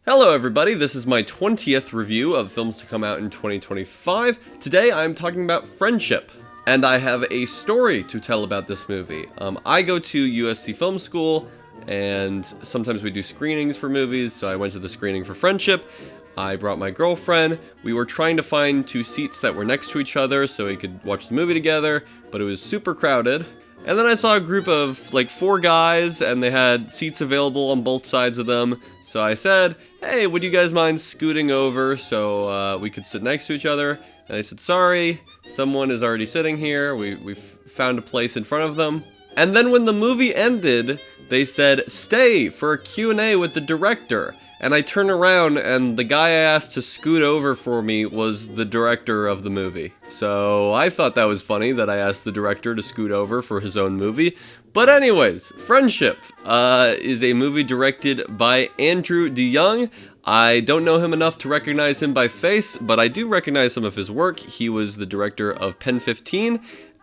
Hello everybody, this is my 20th review of films to come out in 2025. Today I'm talking about Friendship, and I have a story to tell about this movie. I go to USC Film School, and sometimes we do screenings for movies, so I went to the screening for Friendship. I brought my girlfriend. We were trying to find two seats that were next to each other so we could watch the movie together, but it was super crowded. And then I saw a group of like 4 guys, and they had seats available on both sides of them. So I said, hey, would you guys mind scooting over so we could sit next to each other? And they said, sorry, someone is already sitting here. We've found a place in front of them. And then when the movie ended, they said, stay for a Q&A with the director. And I turned around, and the guy I asked to scoot over for me was the director of the movie. So I thought that was funny that I asked the director to scoot over for his own movie. But anyways, Friendship is a movie directed by Andrew DeYoung. I don't know him enough to recognize him by face, but I do recognize some of his work. He was the director of Pen 15.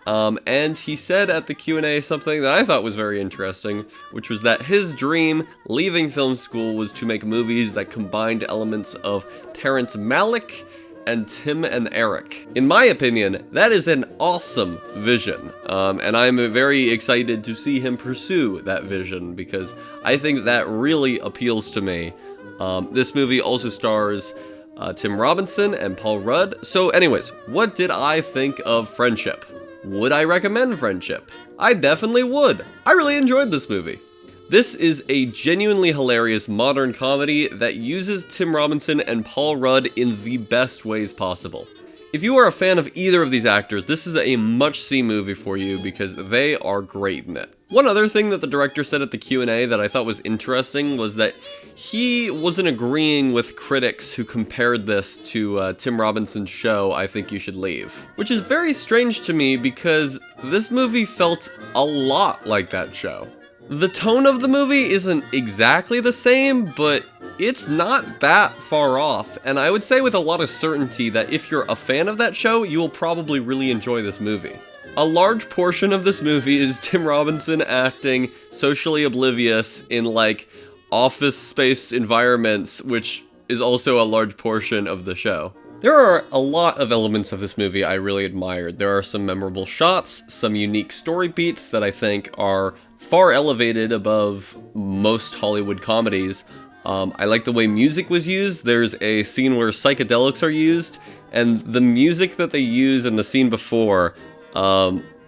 And he said at the Q&A something that I thought was very interesting, which was that his dream leaving film school was to make movies that combined elements of Terrence Malick and Tim and Eric. In my opinion, that is an awesome vision, and I'm very excited to see him pursue that vision because I think that really appeals to me. This movie also stars Tim Robinson and Paul Rudd. So anyways, what did I think of Friendship? Would I recommend Friendship? I definitely would. I really enjoyed this movie. This is a genuinely hilarious modern comedy that uses Tim Robinson and Paul Rudd in the best ways possible. If you are a fan of either of these actors, this is a must-see movie for you because they are great in it. One other thing that the director said at the Q&A that I thought was interesting was that he wasn't agreeing with critics who compared this to Tim Robinson's show, I Think You Should Leave. Which is very strange to me because this movie felt a lot like that show. The tone of the movie isn't exactly the same, but it's not that far off, and I would say with a lot of certainty that if you're a fan of that show, you will probably really enjoy this movie. A large portion of this movie is Tim Robinson acting socially oblivious in like office space environments, which is also a large portion of the show. There are a lot of elements of this movie I really admired. There are some memorable shots, some unique story beats that I think are far elevated above most Hollywood comedies. I like the way music was used. There's a scene where psychedelics are used, and the music that they use in the scene before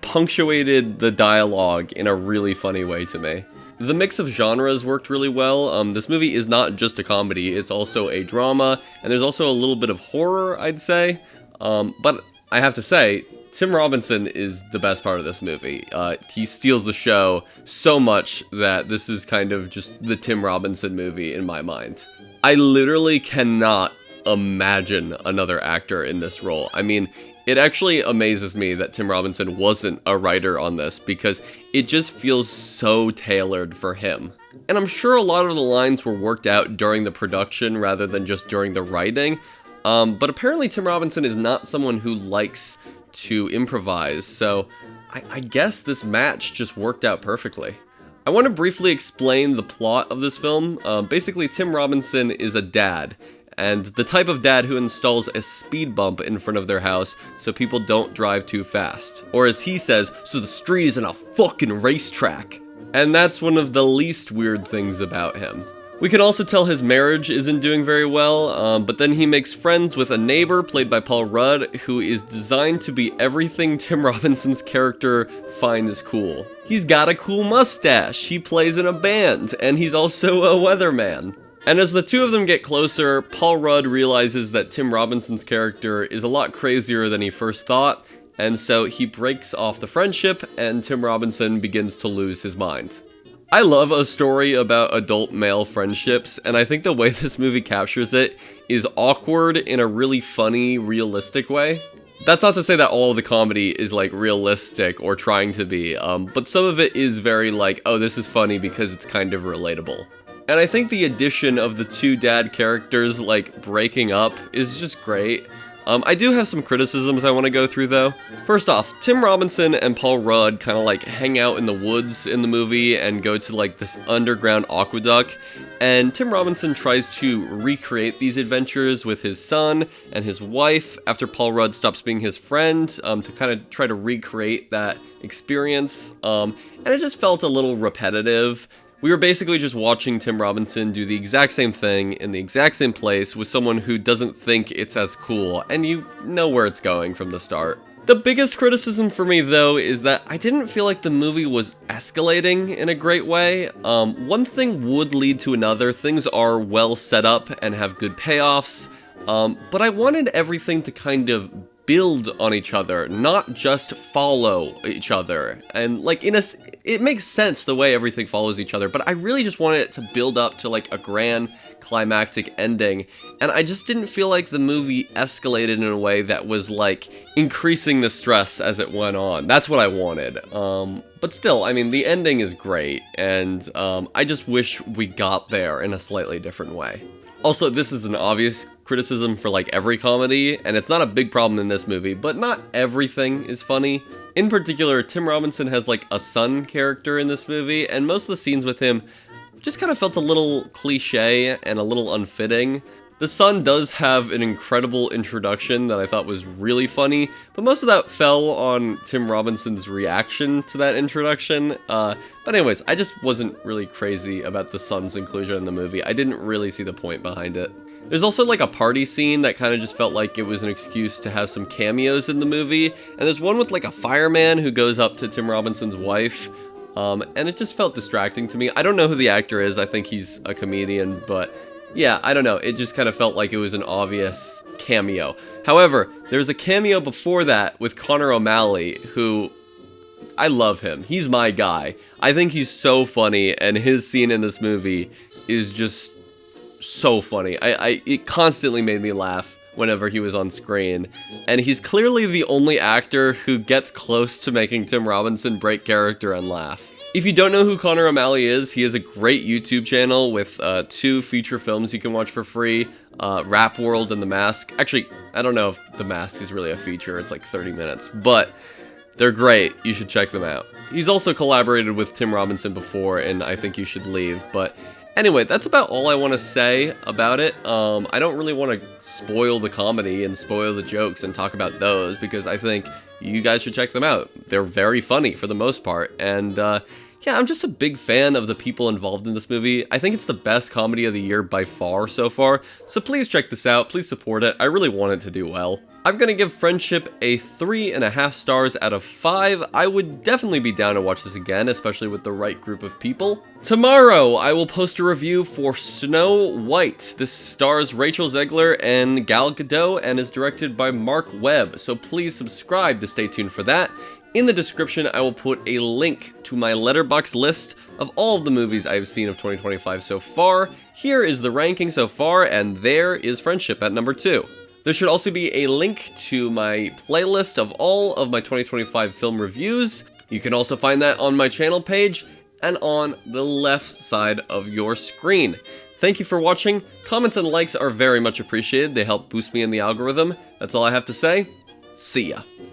punctuated the dialogue in a really funny way to me. The mix of genres worked really well. This movie is not just a comedy, it's also a drama, and there's also a little bit of horror, I'd say. But I have to say, Tim Robinson is the best part of this movie. He steals the show so much that this is kind of just the Tim Robinson movie in my mind. I literally cannot imagine another actor in this role. I mean, it actually amazes me that Tim Robinson wasn't a writer on this because it just feels so tailored for him. And I'm sure a lot of the lines were worked out during the production rather than just during the writing. But apparently Tim Robinson is not someone who likes to improvise, so I guess this match just worked out perfectly. I want to briefly explain the plot of this film. Basically, Tim Robinson is a dad, and the type of dad who installs a speed bump in front of their house so people don't drive too fast. Or as he says, so the street isn't a fucking racetrack. And that's one of the least weird things about him. We can also tell his marriage isn't doing very well, but then he makes friends with a neighbor played by Paul Rudd, who is designed to be everything Tim Robinson's character finds cool. He's got a cool mustache, he plays in a band, and he's also a weatherman. And as the two of them get closer, Paul Rudd realizes that Tim Robinson's character is a lot crazier than he first thought, and so he breaks off the friendship, and Tim Robinson begins to lose his mind. I love a story about adult male friendships, and I think the way this movie captures it is awkward in a really funny, realistic way. That's not to say that all of the comedy is like realistic or trying to be, but some of it is very like, oh, this is funny because it's kind of relatable. And I think the addition of the two dad characters like breaking up is just great. I do have some criticisms I want to go through though. First off, Tim Robinson and Paul Rudd kind of like hang out in the woods in the movie and go to like this underground aqueduct, and Tim Robinson tries to recreate these adventures with his son and his wife after Paul Rudd stops being his friend, to kind of try to recreate that experience, and it just felt a little repetitive. We were basically just watching Tim Robinson do the exact same thing in the exact same place with someone who doesn't think it's as cool, and you know where it's going from the start. The biggest criticism for me, though, is that I didn't feel like the movie was escalating in a great way. One thing would lead to another. Things are well set up and have good payoffs, but I wanted everything to kind of build on each other, not just follow each other. And like it makes sense the way everything follows each other, but I really just wanted it to build up to like a grand climactic ending, and I just didn't feel like the movie escalated in a way that was like increasing the stress as it went on. That's what I wanted. But still, I mean, the ending is great, and I just wish we got there in a slightly different way. Also, this is an obvious criticism for like every comedy, and it's not a big problem in this movie, but not everything is funny. In particular, Tim Robinson has like a son character in this movie, and most of the scenes with him just kind of felt a little cliche and a little unfitting. The son does have an incredible introduction that I thought was really funny, but most of that fell on Tim Robinson's reaction to that introduction. But anyways, I just wasn't really crazy about the son's inclusion in the movie. I didn't really see the point behind it. There's also like a party scene that kind of just felt like it was an excuse to have some cameos in the movie, and there's one with like a fireman who goes up to Tim Robinson's wife, and it just felt distracting to me. I don't know who the actor is, I think he's a comedian, but yeah, I don't know, it just kind of felt like it was an obvious cameo. However, there's a cameo before that with Connor O'Malley, who, I love him. He's my guy. I think he's so funny, and his scene in this movie is just so funny. It constantly made me laugh whenever he was on screen, and he's clearly the only actor who gets close to making Tim Robinson break character and laugh. If you don't know who Connor O'Malley is, he has a great YouTube channel with 2 feature films you can watch for free, Rap World and The Mask. Actually, I don't know if The Mask is really a feature, it's like 30 minutes, but they're great, you should check them out. He's also collaborated with Tim Robinson before, and I think you should leave, but anyway, that's about all I want to say about it. I don't really want to spoil the comedy and spoil the jokes and talk about those, because I think you guys should check them out. They're very funny for the most part, and yeah, I'm just a big fan of the people involved in this movie. I think it's the best comedy of the year by far so far, so please check this out, please support it. I really want it to do well. I'm gonna give Friendship a 3.5 stars out of 5. I would definitely be down to watch this again, especially with the right group of people. Tomorrow, I will post a review for Snow White. This stars Rachel Zegler and Gal Gadot and is directed by Mark Webb, so please subscribe to stay tuned for that. In the description, I will put a link to my Letterboxd list of all of the movies I've seen of 2025 so far. Here is the ranking so far, and there is Friendship at number 2. There should also be a link to my playlist of all of my 2025 film reviews. You can also find that on my channel page and on the left side of your screen. Thank you for watching. Comments and likes are very much appreciated. They help boost me in the algorithm. That's all I have to say. See ya.